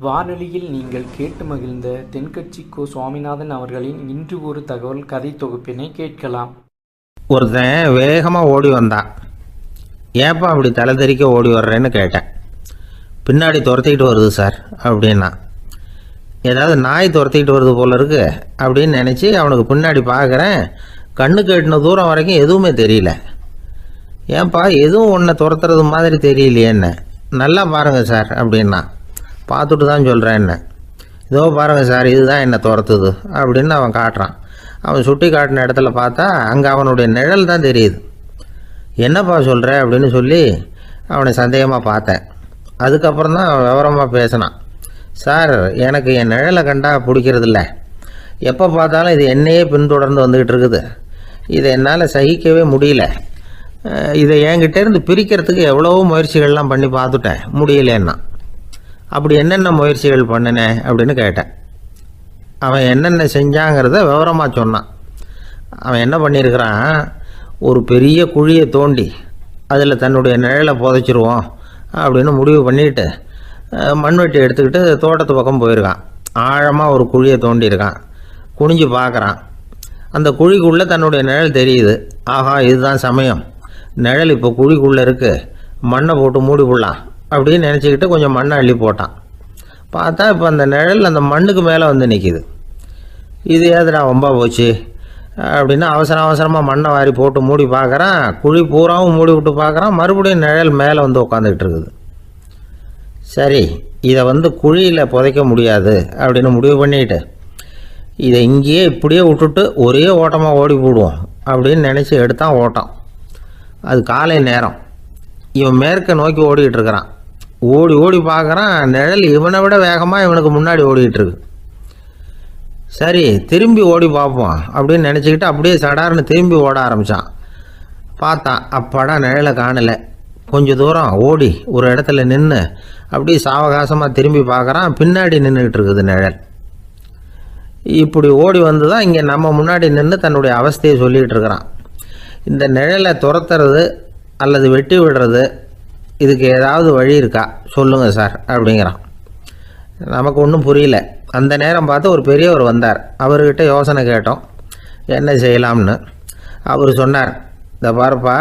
வானொலியில் நீங்கள் கேட்டு மகிழ்ந்த தென்கட்சி கோ. சுவாமிநாதன் அவர்களின் இன்று ஒரு தகவல் கதை தொகுப்பினை கேட்கலாம். ஒருத்தன் வேகமாக ஓடி வந்தான். ஏப்பா அப்படி தலை தெறிக்க ஓடி வர்றேன்னு கேட்டேன். பின்னாடி துரத்திக்கிட்டு வருது சார் அப்படின்னா. ஏதாவது நாய் துரத்திக்கிட்டு வருது போல இருக்கு அப்படின்னு நினச்சி அவனுக்கு பின்னாடி பார்க்குறேன். கண்ணுக்கு எட்டின தூரம் வரைக்கும் எதுவுமே தெரியல. ஏன்பா எதுவும் ஒன்றை துரத்துறது மாதிரி தெரியலையேன்னு. நல்லா பாருங்கள் சார் அப்படின்னா. பார்த்துட்டு தான் சொல்கிறேன் என்ன. இதோ பாருங்கள் சார், இதுதான் என்னை துரத்துது அப்படின்னு அவன் காட்டுறான். அவன் சுட்டி காட்டின இடத்துல பார்த்தா அங்கே அவனுடைய நிழல் தான் தெரியுது. என்னப்பா சொல்கிற அப்படின்னு சொல்லி அவனை சந்தேகமாக பார்த்தேன். அதுக்கப்புறம் தான் அவன் விவரமாக பேசினான். சார், எனக்கு என் நிழலை கண்டா பிடிக்கிறதில்ல. எப்போ பார்த்தாலும் இது என்னையே பின்தொடர்ந்து வந்துக்கிட்டு இருக்குது. இதை என்னால் சகிக்கவே முடியல. இதை என்கிட்டேருந்து பிரிக்கிறதுக்கு எவ்வளவோ முயற்சிகள்லாம் பண்ணி பார்த்துட்டேன், முடியலன்னா. அப்படி என்னென்ன முயற்சிகள் பண்ணினேன் அப்படின்னு கேட்டேன். அவன் என்னென்ன செஞ்சாங்கிறத விவரமாக சொன்னான். அவன் என்ன பண்ணியிருக்கிறான், ஒரு பெரிய குழியை தோண்டி அதில் தன்னுடைய நிழலை புதைச்சிருவோம் அப்படின்னு முடிவு பண்ணிவிட்டு மண்வெட்டி எடுத்துக்கிட்டு தோட்டத்து பக்கம் போயிருக்கான். ஆழமாக ஒரு குழியை தோண்டியிருக்கான். குனிஞ்சு பார்க்குறான். அந்த குழிக்குள்ளே தன்னுடைய நிழல் தெரியுது. ஆஹா, இதுதான் சமயம், நிழல் இப்போ குழிக்குள்ளே இருக்குது, மண்ணை போட்டு மூடிவிடலாம் அப்படின்னு நினச்சிக்கிட்டு கொஞ்சம் மண்ணை அள்ளி போட்டான். பார்த்தா இப்போ அந்த நிழல் அந்த மண்ணுக்கு மேலே வந்து நிற்கிது. இது ஏதுடா வம்பா போச்சு அப்படின்னு அவசரமாக மண்ணை வாரி போட்டு மூடி பார்க்குறான். குழி பூராவும் மூடி விட்டு பார்க்குறான். மறுபடியும் நிழல் மேலே வந்து உட்காந்துக்கிட்டு இருக்குது. சரி, இதை குழியில் புதைக்க முடியாது அப்படின்னு முடிவு பண்ணிட்டு இதை இங்கேயே இப்படியே விட்டுட்டு ஒரே ஓட்டமாக ஓடி போடுவோம் அப்படின்னு நினச்சி எடுத்தான் ஓட்டம். அது காலை நேரம். இவன் மேற்க நோக்கி ஓடிக்கிட்டு இருக்கிறான். ஓடி ஓடி பார்க்குறான், நிழல் இவனை விட வேகமாக இவனுக்கு முன்னாடி ஓடிக்கிட்டு இருக்கு. சரி, திரும்பி ஓடி பார்ப்போம் அப்படின்னு நினச்சிக்கிட்டு அப்படியே சடார்னு திரும்பி ஓட ஆரம்பித்தான். பார்த்தான், அப்பாடா நிழலை காணலை. கொஞ்சம் தூரம் ஓடி ஒரு இடத்துல நின்று அப்படியே சாவகாசமாக திரும்பி பார்க்குறான். பின்னாடி நின்றுக்கிட்டு இருக்குது நிழல். இப்படி ஓடி வந்து தான் இங்கே நம்ம முன்னாடி நின்று தன்னுடைய அவஸ்தையை சொல்லிகிட்டு இருக்கிறான். இந்த நிழலை துரத்துறது அல்லது வெட்டி விடுறது, இதுக்கு ஏதாவது வழி இருக்கா சொல்லுங்கள் சார் அப்படிங்கிறான். நமக்கு ஒன்றும் புரியல. அந்த நேரம் பார்த்து ஒரு பெரியவர் வந்தார். அவர்கிட்ட யோசனை கேட்டோம், என்ன செய்யலாம்னு. அவர் சொன்னார், இந்த பாருப்பா,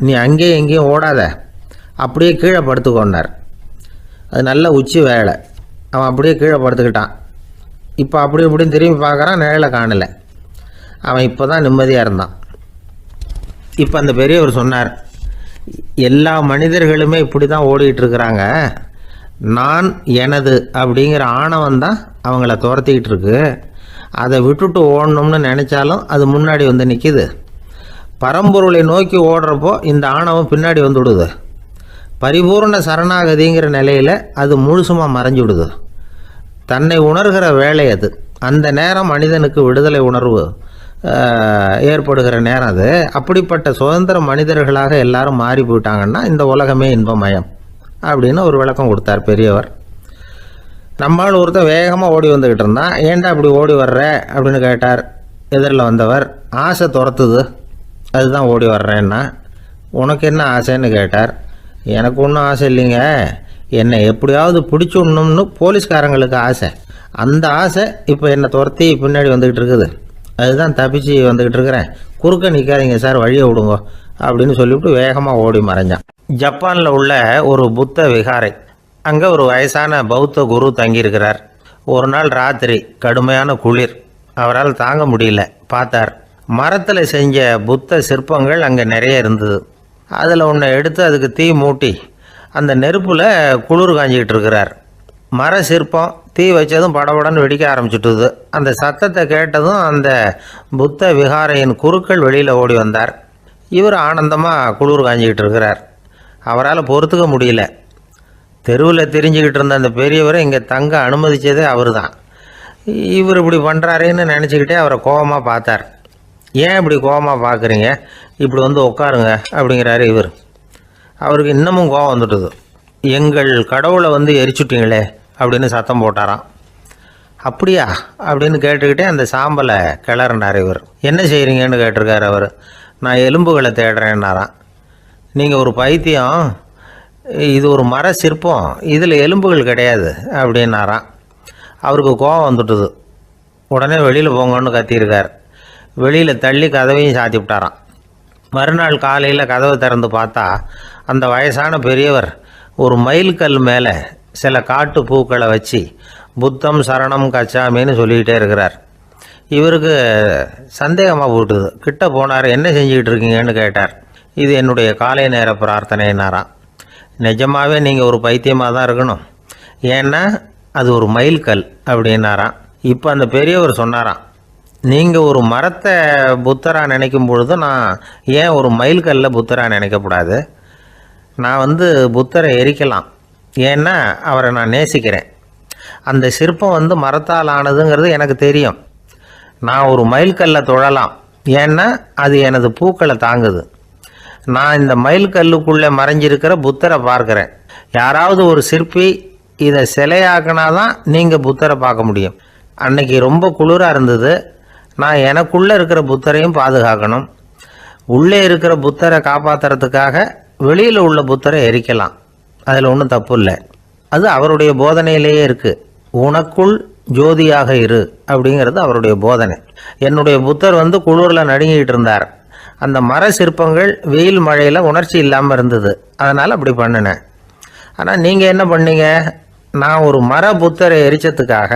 நீ அங்கேயும் எங்கேயும் ஓடாத, அப்படியே கீழே படுத்துக்கொண்டார். அது நல்ல உச்சி வேலை. அவன் அப்படியே கீழே படுத்துக்கிட்டான். இப்போ அப்படி இப்படின்னு திரும்பி பார்க்குறான், நிழலை காணலை. அவன் இப்போ தான் நிம்மதியாக இருந்தான். இப்போ அந்த பெரியவர் சொன்னார், எல்லா மனிதர்களுமே இப்படி தான் ஓடிட்டுருக்கிறாங்க. நான் எனது அப்படிங்கிற ஆணவம் தான் அவங்கள துரத்திக்கிட்டு இருக்கு. அதை விட்டுட்டு ஓடணும்னு நினச்சாலும் அது முன்னாடி வந்து நிற்கிது. பரம்பொருளை நோக்கி ஓடுறப்போ இந்த ஆணவம் பின்னாடி வந்துவிடுது. பரிபூர்ண சரணாகதிங்கிற நிலையில் அது முழுசுமாக மறைஞ்சிவிடுது. தன்னை உணர்கிற வேலை அது. அந்த நேரம் மனிதனுக்கு விடுதலை உணர்வு ஏற்படுகிற நேரம் அது. அப்படிப்பட்ட சுதந்திர மனிதர்களாக எல்லாரும் மாறி போயிட்டாங்கன்னா இந்த உலகமே இன்பமயம் அப்படின்னு ஒரு விளக்கம் கொடுத்தார் பெரியவர். நம்மால் ஒருத்தர் வேகமாக ஓடி வந்துக்கிட்டு இருந்தான். ஏன்டா அப்படி ஓடி வர்ற அப்படின்னு கேட்டார் எதிரில் வந்தவர். ஆசை துரத்துது, அதுதான் ஓடி வர்றேன்னா. உனக்கு என்ன ஆசைன்னு கேட்டார். எனக்கு ஒன்றும் ஆசை இல்லைங்க, என்னை எப்படியாவது பிடிச்சுடணும்னு போலீஸ்காரங்களுக்கு ஆசை. அந்த ஆசை இப்போ என்னை துரத்தி பின்னாடி வந்துக்கிட்டு இருக்குது. அதுதான் தப்பிச்சு வந்துக்கிட்டு இருக்கிறேன். குறுக்க நிற்காதீங்க சார், வழியை விடுங்க அப்படின்னு சொல்லிவிட்டு வேகமாக ஓடி மறைஞ்சான். ஜப்பானில் உள்ள ஒரு புத்த விகாரை. அங்கே ஒரு வயசான பௌத்த குரு தங்கியிருக்கிறார். ஒரு நாள் ராத்திரி கடுமையான குளிர். அவரால் தாங்க முடியல. பார்த்தார், மரத்தில் செஞ்ச புத்த சிற்பங்கள் அங்கே நிறைய இருந்தது. அதில் ஒன்றை எடுத்து அதுக்கு தீ மூட்டி அந்த நெருப்பில் குளிர் காஞ்சிக்கிட்டு இருக்கிறார். மர சிற்பம் தீ வச்சதும் படபடன்னு வெடிக்க ஆரம்பிச்சுட்டுது. அந்த சத்தத்தை கேட்டதும் அந்த புத்த விகாரையின் குருக்கள் வெளியில் ஓடி வந்தார். இவர் ஆனந்தமாக குளிர் காஞ்சிக்கிட்டு இருக்கிறார். அவரால் பொறுத்துக்க முடியல. தெருவில் தெரிஞ்சுக்கிட்டு இருந்த அந்த பெரியவரை இங்கே தங்க அனுமதித்ததே அவர் தான். இவர் இப்படி பண்ணுறாருன்னு நினச்சிக்கிட்டே அவரை கோபமாக பார்த்தார். ஏன் இப்படி கோபமாக பார்க்குறீங்க, இப்படி உட்காருங்க அப்படிங்கிறாரு இவர். அவருக்கு இன்னமும் கோபம் வந்துட்டுது. எங்கள் கடவுளை எரிச்சுட்டிங்களே அப்படின்னு சத்தம் போட்டாராம். அப்படியா அப்படின்னு கேட்டுக்கிட்டே அந்த சாம்பலை கிளறினார் இவர். என்ன செய்கிறீங்கன்னு கேட்டிருக்காரு அவர். நான் எலும்புகளை தேடுறேன்னாராம். நீங்கள் ஒரு பைத்தியம், இது ஒரு மர சிற்பம், இதில் எலும்புகள் கிடையாது அப்படின்னாராம். அவருக்கு கோபம் வந்துட்டுது. உடனே வெளியில் போங்கன்னு கத்தியிருக்கார். வெளியில் தள்ளி கதவையும் சாத்தி விட்டாராம். மறுநாள் காலையில் கதவை திறந்து பார்த்தா அந்த வயசான பெரியவர் ஒரு மைல்கல் மேலே சில காட்டு பூக்களை வச்சு புத்தம் சரணம் கச்சாமின்னு சொல்லிக்கிட்டே இருக்கிறார். இவருக்கு சந்தேகமாக போட்டுது. கிட்ட போனார். என்ன செஞ்சுக்கிட்டு இருக்கீங்கன்னு கேட்டார். இது என்னுடைய காலை நேர பிரார்த்தனைனாராம். நிஜமாகவே நீங்கள் ஒரு பைத்தியமாக தான் இருக்கணும், ஏன்னா அது ஒரு மைல்கல் அப்படின்னாராம். இப்போ அந்த பெரியவர் சொன்னாராம், நீங்கள் ஒரு மரத்தை புத்தராக நினைக்கும் பொழுது நான் ஏன் ஒரு மைல்கல்ல புத்தராக நினைக்கக்கூடாது? நான் புத்தரை எரிக்கலாம், ஏன்னா அவரை நான் நேசிக்கிறேன். அந்த சிற்பம் மரத்தால் ஆனதுங்கிறது எனக்கு தெரியும். நான் ஒரு மைல்கல்லை தொழலாம், ஏன்னா அது எனது பூக்களை தாங்குது. நான் இந்த மைல்கல்லுக்குள்ளே மறைஞ்சிருக்கிற புத்தரை பார்க்குறேன். யாராவது ஒரு சிற்பி இதை சிலையாக்கினாதான் நீங்கள் புத்தரை பார்க்க முடியும். அன்னைக்கு ரொம்ப குளிராக இருந்தது. நான் எனக்குள்ளே இருக்கிற புத்தரையும் பாதுகாக்கணும். உள்ளே இருக்கிற புத்தரை காப்பாற்றுறதுக்காக வெளியில் உள்ள புத்தரை எரிக்கலாம், அதில் ஒன்றும் தப்பு இல்லை. அது அவருடைய போதனையிலேயே இருக்குது. உனக்குள் ஜோதியாக இரு அப்படிங்கிறது அவருடைய போதனை. என்னுடைய புத்தர் குளிரில் நடுங்கிட்டு இருந்தார். அந்த மர சிற்பங்கள் வெயில் மழையில் உணர்ச்சி இல்லாமல் இருந்தது, அதனால் அப்படி பண்ணினேன். ஆனால் நீங்கள் என்ன பண்ணீங்க? நான் ஒரு மர புத்தரை எரிச்சதுக்காக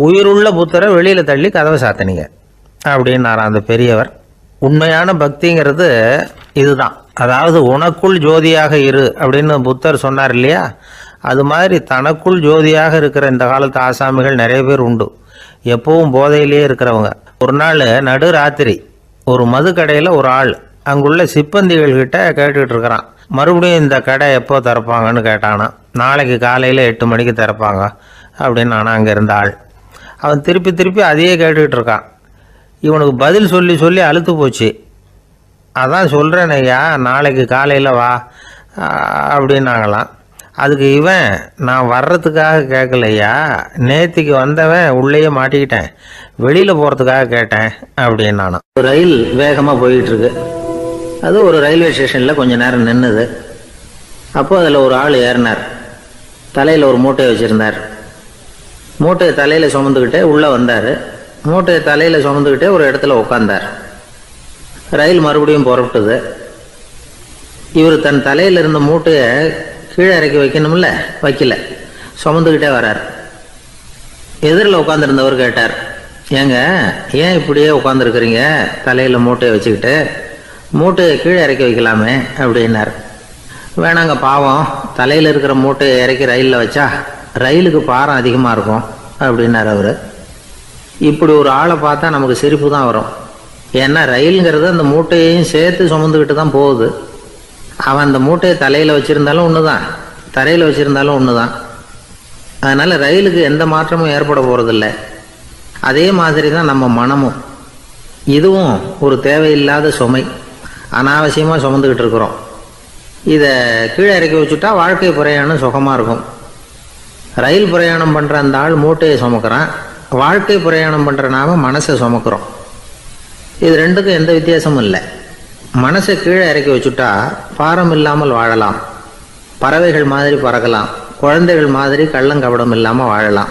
உயிருள்ள புத்தரை வெளியில் தள்ளி கதவை சாத்தினீங்க அப்படின்னாராம் அந்த பெரியவர். உண்மையான பக்திங்கிறது இதுதான். அதாவது உனக்குள் ஜோதியாக இரு அப்படின்னு புத்தர் சொன்னார் இல்லையா, அது மாதிரி தனக்குள் ஜோதியாக இருக்கிற இந்த காலத்து ஆசாமிகள் நிறைய பேர் உண்டு. எப்பவும் போதையிலேயே இருக்கிறவங்க. ஒரு நாள் நடு ராத்திரி ஒரு மது கடையில் ஒரு ஆள் அங்குள்ள சிப்பந்திகள்கிட்ட கேட்டுக்கிட்டு இருக்கிறான். மறுபடியும் இந்த கடை எப்போ திறப்பாங்கன்னு கேட்டானா. நாளைக்கு காலையில் 8 மணிக்கு திறப்பாங்க அப்படின்னு நானும் அங்கே இருந்த ஆள். அவன் திருப்பி திருப்பி அதையே கேட்டுக்கிட்டு இருக்கான். இவனுக்கு பதில் சொல்லி சொல்லி அழுத்து போச்சு. அதான் சொல்கிறேன் ஐயா, நாளைக்கு காலையில் வா அப்படின்னாங்களாம். அதுக்கு இவன், நான் வர்றதுக்காக கேட்கலையா, நேற்றுக்கு வந்தவன் உள்ளேயே மாட்டிக்கிட்டேன், வெளியில் போகிறதுக்காக கேட்டேன் அப்படின்னானான். ரயில் வேகமாக போயிட்டுருக்கு. அது ஒரு ரயில்வே ஸ்டேஷனில் கொஞ்சம் நேரம் நின்றுது. அப்போது அதில் ஒரு ஆள் ஏறினார். தலையில் ஒரு மூட்டையை வச்சுருந்தார். மூட்டையை தலையில் சுமந்துக்கிட்டே உள்ளே வந்தார். மூட்டையை தலையில் சுமந்துக்கிட்டே ஒரு இடத்துல உட்காந்தார். ரயில் மறுபடியும் புறப்பட்டது. இவர் தன் தலையில் இருந்த மூட்டையை கீழே இறக்கி வைக்கணும்ல, வைக்கல, சுமந்துக்கிட்டே வரார். எதிரில் உட்காந்துருந்தவர் கேட்டார், ஏங்க ஏன் இப்படியே உட்காந்துருக்குறீங்க தலையில் மூட்டையை வச்சுக்கிட்டு? மூட்டையை கீழே இறக்கி வைக்கலாமே அப்படின்னார். வேணாங்க, பாவம், தலையில் இருக்கிற மூட்டையை இறக்கி ரயிலில் வச்சா ரயிலுக்கு பாரம் அதிகமாக இருக்கும் அப்படின்னார் அவர். இப்படி ஒரு ஆளை பார்த்தா நமக்கு சிரிப்பு தான் வரும். ஏன்னா ரயிலுங்கிறது அந்த மூட்டையையும் சேர்த்து சுமந்துக்கிட்டு தான் போகுது. அவன் அந்த மூட்டையை தலையில் வச்சுருந்தாலும் ஒன்று தான், தரையில் வச்சுருந்தாலும் ஒன்று தான். அதனால் ரயிலுக்கு எந்த மாற்றமும் ஏற்பட போகிறதில்ல. அதே மாதிரி தான் நம்ம மனமும். இதுவும் ஒரு தேவையில்லாத சுமை, அனாவசியமாக சுமந்துக்கிட்டு இருக்கிறோம். இதை கீழே இறக்கி வச்சுட்டா வாழ்க்கை பிரயாணம் சுகமாக இருக்கும். ரயில் பிரயாணம் பண்ணுற அந்த ஆள் மூட்டையை சுமக்கிறான், வாழ்க்கை பிரயாணம் பண்ணுற நாம மனசை சுமக்கிறோம். இது ரெண்டுக்கும் எந்த வித்தியாசமும் இல்லை. மனசை கீழே இறக்கி வச்சுட்டா பாரம் இல்லாமல் வாழலாம், பறவைகள் மாதிரி பறக்கலாம், குழந்தைகள் மாதிரி கள்ளங்கபடம் இல்லாமல் வாழலாம்.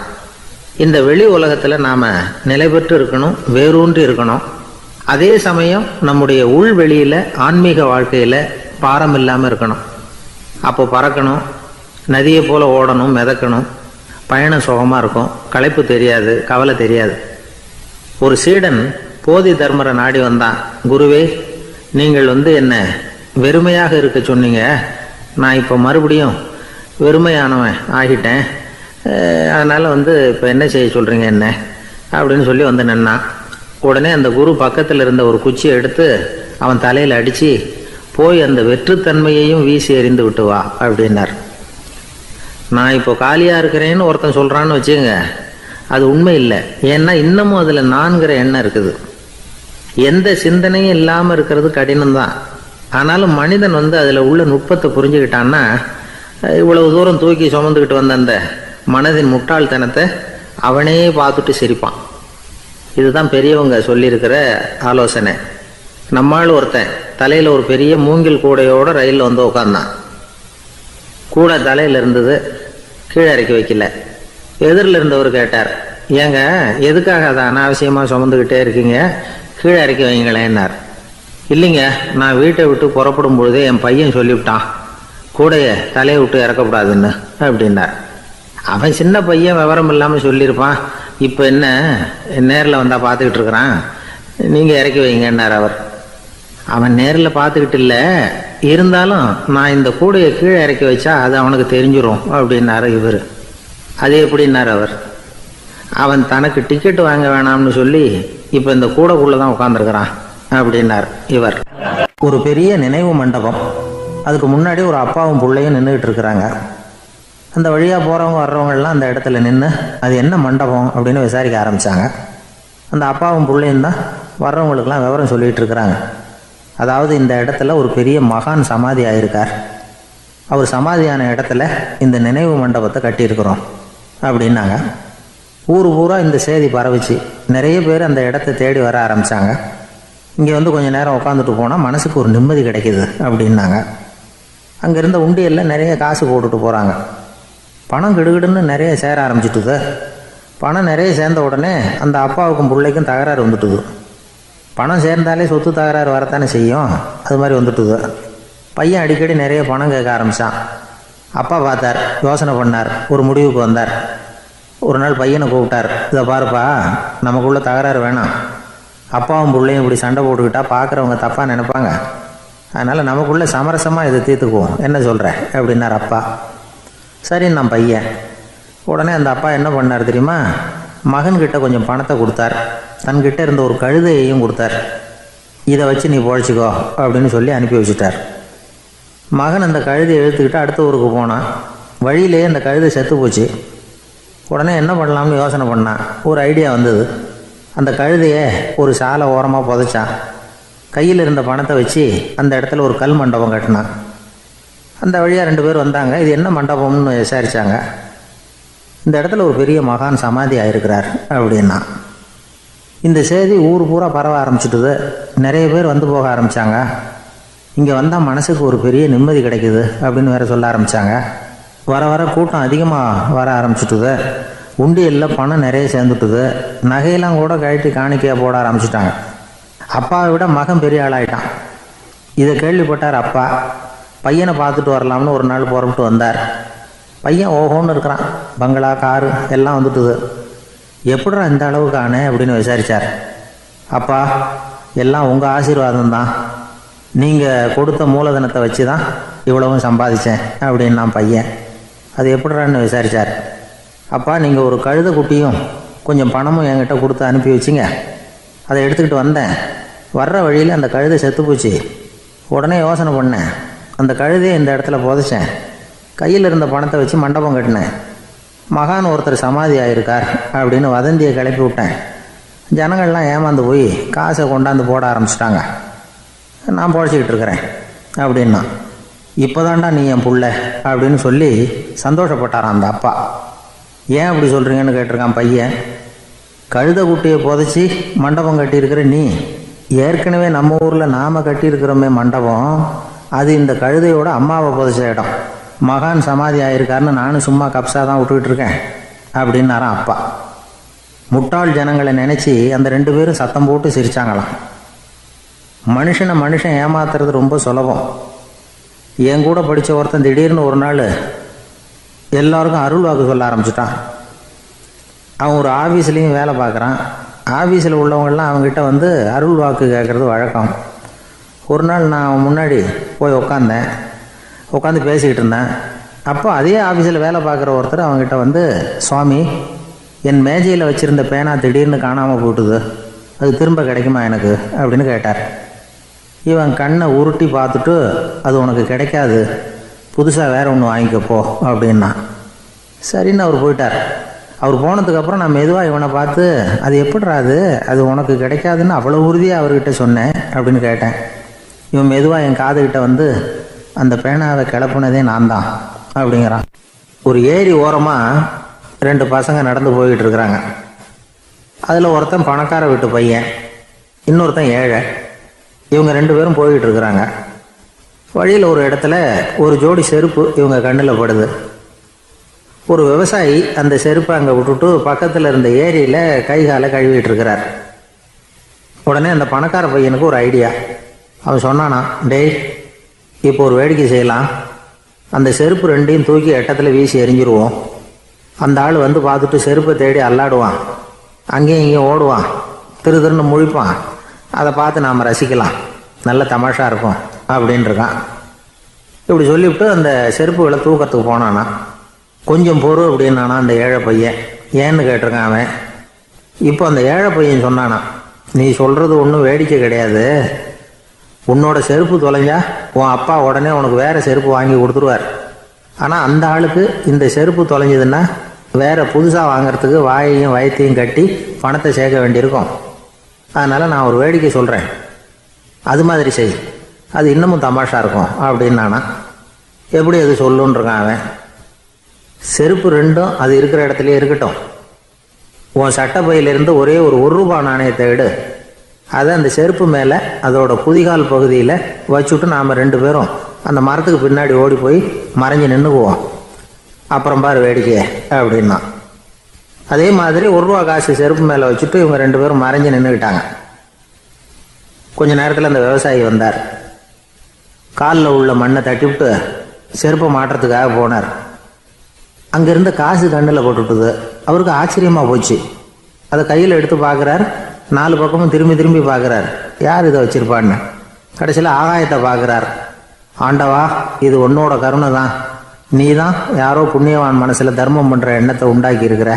இந்த வெளி உலகத்தில் நாம் நிலை பெற்று இருக்கணும், வேரூன்றி இருக்கணும். அதே சமயம் நம்முடைய உள்வெளியில் ஆன்மீக வாழ்க்கையில் பாரம் இல்லாமல் இருக்கணும். அப்போ பறக்கணும், நதியை போல் ஓடணும், மிதக்கணும். பயணம் சுகமாக இருக்கும், களைப்பு தெரியாது, கவலை தெரியாது. ஒரு சீடன் போதி தர்மரை நாடி வந்தான். குருவே, நீங்கள் என்ன வெறுமையாக இருக்க சொன்னீங்க, நான் இப்போ மறுபடியும் வெறுமையானவன் ஆகிட்டேன், அதனால் இப்போ என்ன செய்ய சொல்கிறீங்க என்ன அப்படின்னு சொல்லி நின்னான். உடனே அந்த குரு பக்கத்தில் இருந்த ஒரு குச்சியை எடுத்து அவன் தலையில் அடித்து, போய் அந்த வெற்றுத்தன்மையையும் வீசி எறிந்து விட்டு வா அப்படின்னார். நான் இப்போ காலியாக இருக்கிறேன்னு ஒருத்தன் சொல்கிறான்னு வச்சுங்க, அது உண்மை இல்லை. ஏன்னா இன்னமும் அதில் நான்கிற எண்ணம் இருக்குது. எந்த சிந்தனையும் இல்லாமல் இருக்கிறது கடினம்தான். ஆனாலும் மனிதன் அதில் உள்ள நுட்பத்தை புரிஞ்சுக்கிட்டான்னா இவ்வளவு தூரம் தூக்கி சுமந்துக்கிட்டு வந்த அந்த மனதின் முட்டாள்தனத்தை அவனே பார்த்துட்டு சிரிப்பான். இதுதான் பெரியவங்க சொல்லியிருக்கிற ஆலோசனை. நம்மால் ஒருத்தன் தலையில் ஒரு பெரிய மூங்கில் கூடையோடு ரயிலில் உட்காந்தான். கூட தலையில் இருந்தது, கீழே இறக்கி வைக்கல. எதிரில் இருந்தவர் கேட்டார், ஏங்க எதுக்காக அதை அனாவசியமாக சுமந்துக்கிட்டே இருக்கீங்க, கீழே இறக்கி வைங்களேன்னார். இல்லைங்க, நான் வீட்டை விட்டு புறப்படும் பொழுதே என் பையன் சொல்லிவிட்டான், கூடையை தலையை விட்டு இறக்கக்கூடாதுன்னு அப்படின்னார். அவன் சின்ன பையன், விவரம் இல்லாமல் சொல்லியிருப்பான். இப்போ என்ன நேரில் வந்தால் பார்த்துக்கிட்டு இருக்கிறான், நீங்கள் இறக்கி வைங்கன்னார் அவர். அவன் நேரில் பார்த்துக்கிட்டு இல்லை, இருந்தாலும் நான் இந்த கூடையை கீழே இறக்கி வச்சா அது அவனுக்கு தெரிஞ்சிடும் அப்படின்னாரு இவர். அது எப்படின்னார் அவர். அவன் தனக்கு டிக்கெட் வாங்க வேணாம்னு சொல்லி இப்போ இந்த கூடைக்குள்ளே தான் உட்காந்துருக்கிறான் அப்படின்னார் இவர். ஒரு பெரிய நினைவு மண்டபம், அதுக்கு முன்னாடி ஒரு அப்பாவும் பிள்ளையும் நின்றுக்கிட்டு இருக்கிறாங்க. அந்த வழியாக போகிறவங்க வர்றவங்கெல்லாம் அந்த இடத்துல நின்று அது என்ன மண்டபம் அப்படின்னு விசாரிக்க ஆரம்பித்தாங்க. அந்த அப்பாவும் பிள்ளையும் தான் வர்றவங்களுக்கெல்லாம் விவரம் சொல்லிகிட்டு இருக்கிறாங்க. அதாவது இந்த இடத்துல ஒரு பெரிய மகான் சமாதி ஆயிருக்கார், அவர் சமாதியான இடத்துல இந்த நினைவு மண்டபத்தை கட்டியிருக்கிறோம் அப்படின்னாங்க. ஊர் பூரா இந்த செய்தி பரவிச்சு. நிறைய பேர் அந்த இடத்த தேடி வர ஆரம்பித்தாங்க. இங்கே வந்து கொஞ்சம் நேரம் உட்காந்துட்டு போனால் மனசுக்கு ஒரு நிம்மதி கிடைக்கிது அப்படின்னாங்க. அங்கே இருந்த உண்டியலில் நிறைய காசு போட்டுட்டு போகிறாங்க. பணம் கிடுகிடுன்னு நிறைய சேர ஆரம்பிச்சிட்டுது. பணம் நிறைய சேர்ந்த உடனே அந்த அப்பாவுக்கும் பிள்ளைக்கும் தகராறு வந்துட்டுது. பணம் சேர்ந்தாலே சொத்து தகராறு வரத்தானே செய்யும், அது மாதிரி வந்துட்டுது. பையன் அடிக்கடி நிறைய பணம் கேட்க ஆரம்பித்தான். அப்பா பார்த்தார், யோசனை பண்ணார், ஒரு முடிவுக்கு வந்தார். ஒரு நாள் பையனை கூப்பிட்டார், இதை பாருப்பா, நமக்குள்ள தகராறு வேணாம், அப்பாவும் பிள்ளையும் இப்படி சண்டை போட்டுக்கிட்டா பார்க்குறவங்க தப்பாக நினைப்பாங்க, அதனால் நமக்குள்ளே சமரசமாக இதை தீர்த்துக்குவோம், என்ன சொல்கிற அப்படின்னார் அப்பா. சரின்னு நான் பையன். உடனே அந்த அப்பா என்ன பண்ணார் தெரியுமா, மகன்கிட்ட கொஞ்சம் பணத்தை கொடுத்தார், தன்கிட்ட இருந்த ஒரு கழுதையையும் கொடுத்தார். இதை வச்சு நீ பொழைச்சிக்கோ அப்படின்னு சொல்லி அனுப்பி வச்சுட்டார். மகன் அந்த கழுதையை இழுத்துக்கிட்டு அடுத்த ஊருக்கு போனான். வழியிலே அந்த கழுதை செத்து போச்சு. உடனே என்ன பண்ணலாம்னு யோசனை பண்ணான். ஒரு ஐடியா வந்தது. அந்த கழுதையை ஒரு சாலை ஓரமாக புதைச்சான். கையில் இருந்த பணத்தை வச்சு அந்த இடத்துல ஒரு கல் மண்டபம் கட்டினான். அந்த வழியாக 2 பேர் வந்தாங்க. இது என்ன மண்டபம்னு விசாரித்தாங்க. இந்த இடத்துல ஒரு பெரிய மகான் சமாதி ஆயிருக்கிறார் அப்படின்னா. இந்த செய்தி ஊர் பூரா பரவ ஆரம்பிச்சுட்டுது. நிறைய பேர் வந்து போக ஆரம்பித்தாங்க. இங்கே வந்தால் மனசுக்கு ஒரு பெரிய நிம்மதி கிடைக்குது அப்படின்னு வேற சொல்ல ஆரம்பித்தாங்க. வர வர கூட்டம் அதிகமாக வர ஆரம்பிச்சுட்டுது. உண்டியலில் பணம் நிறைய சேர்ந்துட்டுது. நகையெல்லாம் கூட கழட்டி காணிக்கையாக போட ஆரம்பிச்சிட்டாங்க. அப்பாவை விட மகன் பெரிய ஆளாயிட்டான். இதை கேள்விப்பட்டார் அப்பா. பையனை பார்த்துட்டு வரலாம்னு ஒரு நாள் புறப்பட்டு வந்தார். பையன் ஓஹோன்னு இருக்கிறான். பங்களா, காரு எல்லாம் வந்துட்டுது. எப்படிடா இந்த அளவுக்கு ஆனே அப்படின்னு விசாரித்தார். அப்பா, எல்லாம் உங்கள் ஆசீர்வாதம் தான், நீங்கள் கொடுத்த மூலதனத்தை வச்சு தான் இவ்வளவும் சம்பாதிச்சேன் அப்படின்னு நான் பையன். அது எப்படிறான்னு விசாரித்தார். அப்பா, நீங்கள் ஒரு கழுதை குட்டியும் கொஞ்சம் பணமும் என்கிட்ட கொடுத்து அனுப்பி வச்சிங்க, அதை எடுத்துக்கிட்டு வந்தேன். வர்ற வழியில் அந்த கழுதை செத்து போச்சு. உடனே யோசனை பண்ணேன், அந்த கழுதையை இந்த இடத்துல புதைச்சேன். கையில் இருந்த பணத்தை வச்சு மண்டபம் கட்டினேன். மகான் ஒருத்தர் சமாதி ஆயிருக்கார் அப்படின்னு வதந்தியை கிளப்பி விட்டேன். ஜனங்கள்லாம் ஏமாந்து போய் காசை கொண்டாந்து போட ஆரம்பிச்சிட்டாங்க. நான் பொழைச்சிக்கிட்டு இருக்கிறேன் அப்படின்னா. இப்போதான்டா நீ என் புள்ள அப்படின்னு சொல்லி சந்தோஷப்பட்டாரான் அந்த அப்பா. ஏன் அப்படி சொல்கிறீங்கன்னு கேட்டிருக்கான் பையன். கழுதை குட்டியை புதைச்சி மண்டபம் கட்டியிருக்கிற நீ, ஏற்கனவே நம்ம ஊரில் நாம் கட்டியிருக்கிறோமே மண்டபம், அது இந்த கழுதையோட அம்மாவை புதைச்ச இடம். மகான் சமாதி ஆயிருக்காருன்னு நானும் சும்மா கப்ஸாக தான் விட்டுக்கிட்டு இருக்கேன் அப்படின்னாரான் அப்பா. முட்டாள் ஜனங்களை நினச்சி அந்த 2 பேரும் சத்தம் போட்டு சிரித்தாங்களாம். மனுஷன் ஏமாத்துறது ரொம்ப சுலபம். என் கூட படித்த ஒருத்தன் திடீர்னு ஒரு நாள் எல்லாருக்கும் அருள் வாக்கு சொல்ல ஆரம்பிச்சிட்டான். அவன் ஒரு ஆஃபீஸ்லேயும் வேலை பார்க்குறான். ஆஃபீஸில் உள்ளவங்கெல்லாம் அவங்ககிட்ட வந்து அருள் வாக்கு கேட்குறது வழக்கம். ஒரு நாள் நான் அவன் முன்னாடி போய் உட்காந்து பேசிக்கிட்டு இருந்தேன். அப்போ அதே ஆஃபீஸில் வேலை பார்க்குற ஒருத்தர் அவங்ககிட்ட வந்து, சுவாமி, என் மேஜையில் வச்சுருந்த பேனா திடீர்னு காணாமல் போட்டுது, அது திரும்ப கிடைக்குமா எனக்கு அப்படின்னு கேட்டார். இவன் கண்ணை உருட்டி பார்த்துட்டு, அது உனக்கு கிடைக்காது, புதுசாக வேறு ஒன்று வாங்கிக்கப்போ அப்படின்னா. சரின்னு அவர் போயிட்டார். அவர் போனதுக்கப்புறம் நான் மெதுவாக இவனை பார்த்து, அது எப்படிறாது, அது உனக்கு கிடைக்காதுன்னு அவ்வளோ உறுதியாக அவர்கிட்ட சொன்னேன் அப்படின்னு கேட்டேன். இவன் மெதுவாக என் காதுகிட்ட வந்து, அந்த பேனாவை கிளப்புனதே நான் தான் அப்படிங்கிறான். ஒரு ஏரி ஓரமாக 2 பசங்க நடந்து போய்கிட்டு இருக்கிறாங்க. அதில் ஒருத்தன் பணக்கார வீட்டு பையன், இன்னொருத்தன் ஏழை. இவங்க 2 பேரும் போய்கிட்டு இருக்கிறாங்க. வழியில் ஒரு இடத்துல ஒரு ஜோடி செருப்பு இவங்க கண்ணில் படுது. ஒரு விவசாயி அந்த செருப்பை அங்கே விட்டுட்டு பக்கத்தில் இருந்த ஏரியில் கை காலை கழுவிட்டு இருக்கிறார். உடனே அந்த பணக்கார பையனுக்கு ஒரு ஐடியா. அவன் சொன்னானா, டேய், இப்போ ஒரு வேடிக்கை செய்யலாம். அந்த செருப்பு ரெண்டையும் தூக்கி எட்டத்தில் வீசி எரிஞ்சிருவோம். அந்த ஆள் வந்து பார்த்துட்டு செருப்பை தேடி அல்லாடுவான், அங்கேயும் இங்கேயும் ஓடுவான், திரு திருன்னு முழிப்பான். அதை பார்த்து நாம் ரசிக்கலாம், நல்ல தமாஷா இருக்கும் அப்படின்னு இருக்கான். இப்படி சொல்லிவிட்டு அந்த செருப்புகளை தூக்கத்துக்கு போனானா. கொஞ்சம் பொறு அப்படின்னானா அந்த ஏழை பையன். ஏன்னு கேட்டிருக்கான் அவன். இப்போ அந்த ஏழை பையன் சொன்னானா, நீ சொல்கிறது ஒன்றும் வேடிக்கை கிடையாது. உன்னோட செருப்பு தொலைஞ்சா உன் அப்பா உடனே உனக்கு வேறு செருப்பு வாங்கி கொடுத்துருவார். ஆனால் அந்த ஆளுக்கு இந்த செருப்பு தொலைஞ்சதுன்னா வேறு புதுசாக வாங்கிறதுக்கு வாயையும் வயத்தையும் கட்டி பணத்தை சேர்க்க வேண்டியிருக்கும். அதனால் நான் ஒரு வேடிக்கை சொல்கிறேன், அது மாதிரி செய், அது இன்னமும் தமாஷா இருக்கும் அப்படின்னானா. எப்படி அது சொல்லுன்றிருக்கான் அவன். செருப்பு ரெண்டும் அது இருக்கிற இடத்துலையே இருக்கட்டும். உன் சட்டை பையிலிருந்து ஒரே ஒரு ரூபாய் நாணயத்தை எடு. அதை அந்த செருப்பு மேலே அதோட குதிகால் பகுதியில் வச்சுட்டு நாம் ரெண்டு பேரும் அந்த மரத்துக்கு பின்னாடி ஓடி போய் மறைஞ்சு நின்றுக்குவோம். அப்புறம் பாரு வேடிக்கையே அப்படின்னா. அதே மாதிரி ரூபா காசு செருப்பு மேலே வச்சுட்டு இவங்க ரெண்டு பேரும் மறைஞ்சு நின்றுக்கிட்டாங்க. கொஞ்ச நேரத்தில் அந்த விவசாயி வந்தார். காலில் உள்ள மண்ணை தட்டிவிட்டு செருப்பை மாட்டுறதுக்காக போனார். அங்கேருந்து காசு கண்ணில் போட்டுவிட்டுது. அவருக்கு ஆச்சரியமாக போச்சு. அதை கையில் எடுத்து பார்க்குறார். 4 பக்கமும் திரும்பி திரும்பி பார்க்குறார், யார் இதை வச்சுருப்பான்னு. கடைசியில் ஆகாயத்தை பார்க்குறார். ஆண்டவா, இது உன்னோட கருணை தான். நீ தான் யாரோ புண்ணியவான் மனசில் தர்மம் பண்ணுற எண்ணத்தை உண்டாக்கி இருக்கிற.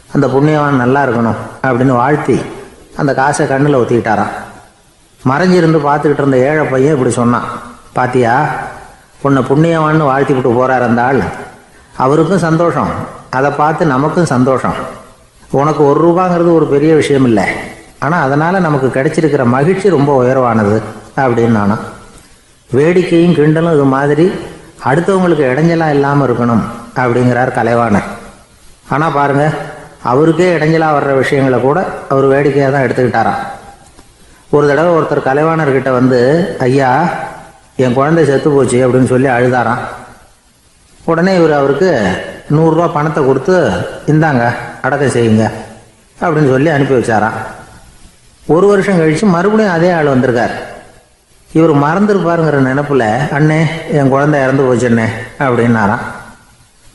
அந்த புண்ணியவான் நல்லா இருக்கணும் அப்படின்னு வாழ்த்தி அந்த காசை கண்ணில் ஊற்றிக்கிட்டாராம். மறைஞ்சிருந்து பார்த்துக்கிட்டு இருந்த ஏழை பையன் இப்படி சொன்னான், பாத்தியா, உன்னை புண்ணியவான்னு வாழ்த்தி விட்டு போகிறார் அந்த ஆள். அவருக்கும் சந்தோஷம், அதை பார்த்து நமக்கும் சந்தோஷம். உனக்கு ரூபாங்கிறது ஒரு பெரிய விஷயம் இல்லை, ஆனால் அதனால் நமக்கு கிடைச்சிருக்கிற மகிழ்ச்சி ரொம்ப உயர்வானது அப்படின்னு நானும். வேடிக்கையும் கிண்டலும் இது மாதிரி அடுத்தவங்களுக்கு இடைஞ்சலாக இல்லாமல் இருக்கணும் அப்படிங்கிறார் கலைவாணர். ஆனால் பாருங்கள், அவருக்கே இடைஞ்சலாக வர்ற விஷயங்களை கூட அவர் வேடிக்கையாக தான் எடுத்துக்கிட்டாராம். ஒரு தடவை ஒருத்தர் கலைவாணர்கிட்ட வந்து, ஐயா, என் குழந்தை செத்து போச்சு அப்படின்னு சொல்லி அழுதாராம். உடனே இவர் அவருக்கு 100 ரூபா பணத்தை கொடுத்து, இந்தாங்க அடக்கம் செய்யுங்க அப்படின்னு சொல்லி அனுப்பி வச்சாராம். 1 வருஷம் கழித்து மறுபடியும் அதே ஆள் வந்திருக்கார். இவர் மறந்துருப்பாருங்கிற நினைப்பில், அண்ணே, என் குழந்தை இறந்து போச்சுண்ணே அப்படின்னாராம்.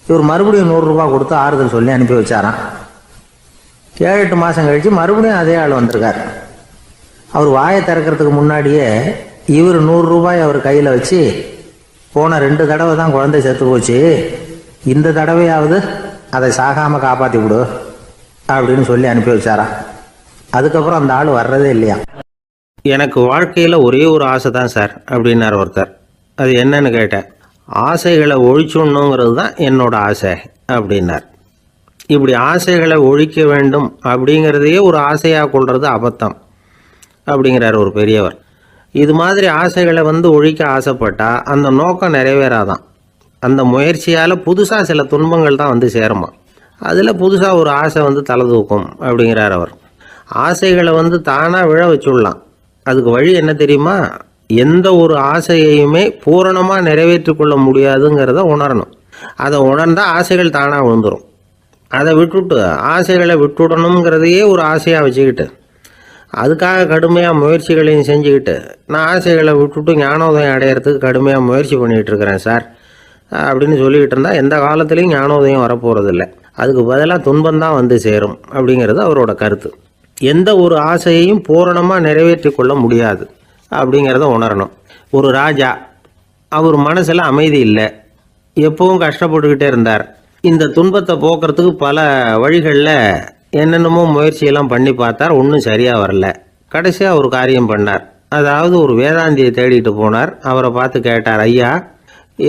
இவர் மறுபடியும் 100 ரூபா கொடுத்து ஆறுதல் சொல்லி அனுப்பி வச்சாராம். 7-8 மாதம் கழித்து மறுபடியும் அதே ஆள் வந்திருக்கார். அவர் வாயை திறக்கிறதுக்கு முன்னாடியே இவர் 100 ரூபாய் அவர் கையில் வச்சு, போன 2 தடவை தான் குழந்தை செத்து போச்சு, இந்த தடவையாவது அதை சாகாமல் காப்பாற்றி விடு அப்படின்னு சொல்லி அனுப்பி வச்சாராம். அதுக்கப்புறம் அந்த ஆள் வர்றதே இல்லையா. எனக்கு வாழ்க்கையில் ஒரே ஒரு ஆசை தான் சார் அப்படின்னார் ஒருத்தர். அது என்னன்னு கேட்டேன். ஆசைகளை ஒழிச்சுடணுங்கிறது தான் என்னோட ஆசை அப்படின்னார். இப்படி ஆசைகளை ஒழிக்க வேண்டும் அப்படிங்கிறதையே ஒரு ஆசையாக கொள்வது அபத்தம் அப்படிங்கிறார் ஒரு பெரியவர். இது மாதிரி ஆசைகளை ஒழிக்க ஆசைப்பட்டால் அந்த நோக்கம் நிறைவேறாதான். அந்த முயற்சியால் புதுசாக சில துன்பங்கள் தான் சேருமா. அதில் புதுசாக ஒரு ஆசை தலை தூக்கும் அப்படிங்கிறார் அவர். ஆசைகளை தானாக விழ வச்சுடலாம். அதுக்கு வழி என்ன தெரியுமா? எந்த ஒரு ஆசையையுமே பூரணமாக நிறைவேற்றி கொள்ள முடியாதுங்கிறத உணரணும். அதை உணர்ந்தால் ஆசைகள் தானாக விழுந்துடும். அதை விட்டுட்டு ஆசைகளை விட்டுடணுங்கிறதையே ஒரு ஆசையாக வச்சுக்கிட்டு அதுக்காக கடுமையாக முயற்சிகளையும் செஞ்சுக்கிட்டு, நான் ஆசைகளை விட்டுட்டு ஞானோதயம் அடையிறதுக்கு கடுமையாக முயற்சி பண்ணிகிட்டு இருக்கிறேன் சார் அப்படின்னு சொல்லிக்கிட்டு இருந்தால் எந்த காலத்துலேயும் ஞானோதயம் வரப்போகிறதில்ல. அதுக்கு பதிலாக துன்பந்தான் சேரும் அப்படிங்கிறது அவரோட கருத்து. எந்த ஒரு ஆசையையும் பூரணமாக நிறைவேற்றி கொள்ள முடியாது அப்படிங்கிறத உணரணும். ஒரு ராஜா, அவர் மனசில் அமைதி இல்லை, எப்பவும் கஷ்டப்பட்டுக்கிட்டே இருந்தார். இந்த துன்பத்தை போக்குறதுக்கு பல வழிகளில் என்னென்னமோ முயற்சியெல்லாம் பண்ணி பார்த்தார், ஒன்றும் சரியாக வரல. கடைசியாக ஒரு காரியம் பண்ணார். அதாவது ஒரு வேதாந்தியை தேடிட்டு போனார். அவரை பார்த்து கேட்டார், ஐயா,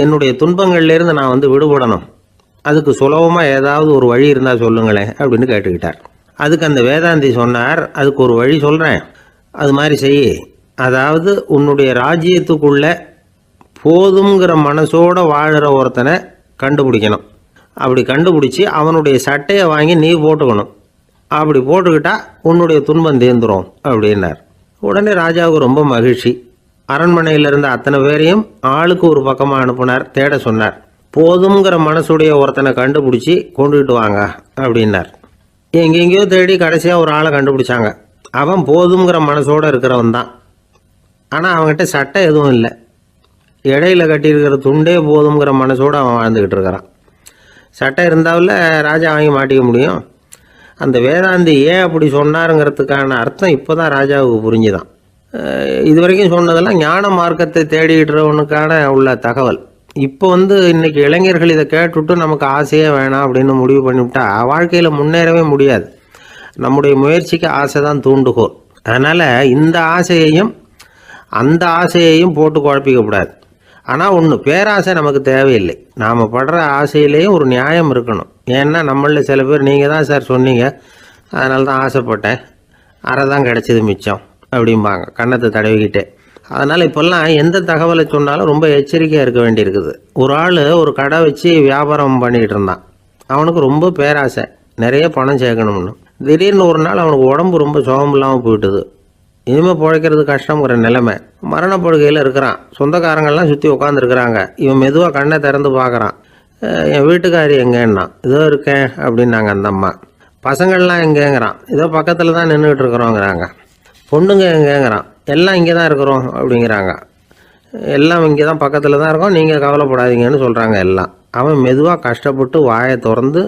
என்னுடைய துன்பங்கள்லேருந்து நான் விடுபடணும், அதுக்கு சுலபமாக ஏதாவது ஒரு வழி இருந்தால் சொல்லுங்களேன் அப்படின்னு கேட்டுக்கிட்டார். அதுக்கு அந்த வேதாந்தி சொன்னார், அதுக்கு ஒரு வழி சொல்கிறேன், அது மாதிரி செய். அதாவது உன்னுடைய ராஜ்யத்துக்குள்ளே போதுங்கிற மனசோடு வாழுற ஒருத்தனை கண்டுபிடிக்கணும். அப்படி கண்டுபிடிச்சி அவனுடைய சட்டையை வாங்கி நீ போட்டுக்கணும். அப்படி போட்டுக்கிட்டா உன்னுடைய துன்பம் தீர்ந்துடும் அப்படின்னார். உடனே ராஜாவுக்கு ரொம்ப மகிழ்ச்சி. அரண்மனையில் இருந்த அத்தனை பேரையும் ஆளுக்கு ஒரு பக்கமாக அனுப்புனார், தேட சொன்னார். போதுங்கிற மனசுடைய ஒருத்தனை கண்டுபிடிச்சி கொண்டுகிட்டு வாங்க அப்படின்னார். எங்கெங்கேயோ தேடி கடைசியாக ஒரு ஆளை கண்டுபிடிச்சாங்க. அவன் போதுங்கிற மனசோடு இருக்கிறவன் தான். ஆனால் அவன்கிட்ட சட்டை எதுவும் இல்லை. இடையில கட்டியிருக்கிற துண்டே போதுங்கிற மனசோடு அவன் வாழ்ந்துக்கிட்டு இருக்கிறான். சட்டை இருந்தாவில் ராஜா வாங்கி மாட்டிக்க முடியும். அந்த வேதாந்தி ஏன் அப்படி சொன்னாருங்கிறதுக்கான அர்த்தம் இப்போ தான் ராஜாவுக்கு புரிஞ்சுதான். இது வரைக்கும் சொன்னதெல்லாம் ஞான மார்க்கத்தை தேடிக்கிறவனுக்கான உள்ள தகவல். இப்போ இன்றைக்கி இளைஞர்கள் இதை கேட்டுவிட்டு நமக்கு ஆசையே வேணாம் அப்படின்னு முடிவு பண்ணிவிட்டா வாழ்க்கையில் முன்னேறவே முடியாது. நம்முடைய முயற்சிக்கு ஆசை தான் தூண்டுகோல். அதனால் இந்த ஆசையையும் அந்த ஆசையையும் போட்டு குழப்பிக்கக்கூடாது. ஆனால் ஒன்று, பேராசை நமக்கு தேவையில்லை. நாம் படுற ஆசையிலேயும் ஒரு நியாயம் இருக்கணும். ஏன்னா நம்மளில் சில பேர் நீங்கள் தான் சார் சொன்னீங்க, அதனால தான் ஆசைப்பட்டேன், அரை தான் கிடச்சிது மிச்சம் அப்படிம்பாங்க கன்னத்தை தடவிக்கிட்டே. அதனால் இப்போல்லாம் எந்த தகவலை சொன்னாலும் ரொம்ப எச்சரிக்கையாக இருக்க வேண்டியிருக்குது. ஒரு ஆள் ஒரு கடை வச்சு வியாபாரம் பண்ணிக்கிட்டு இருந்தான். அவனுக்கு ரொம்ப பேராசை, நிறைய பணம் சேர்க்கணும்னு. திடீர்னு ஒரு நாள் அவனுக்கு உடம்பு ரொம்ப சுகம் இல்லாமல் போயிட்டுது. இனிமேல் பிழைக்கிறது கஷ்டங்கிற நிலைமை. மரணப்படுகையில் இருக்கிறான். சொந்தக்காரங்கள்லாம் சுற்றி உட்காந்துருக்குறாங்க. இவன் மெதுவாக கண்ணை திறந்து பார்க்குறான். என் வீட்டுக்காரி எங்கேன்னா, இதோ இருக்கேன் அப்படின்னாங்க அந்த அம்மா. பசங்கள்லாம் எங்கேங்கிறான். இதோ பக்கத்தில் தான் நின்றுக்கிட்டு இருக்கிறோங்கிறாங்க. பொண்ணுங்க எங்கேங்கிறான். எல்லாம் இங்கே தான் இருக்கிறோம் அப்படிங்கிறாங்க. எல்லாம் இங்கே தான் பக்கத்தில் தான் இருக்கோம், நீங்கள் கவலைப்படாதீங்கன்னு சொல்கிறாங்க எல்லாம். அவன் மெதுவாக கஷ்டப்பட்டு வாயை திறந்து,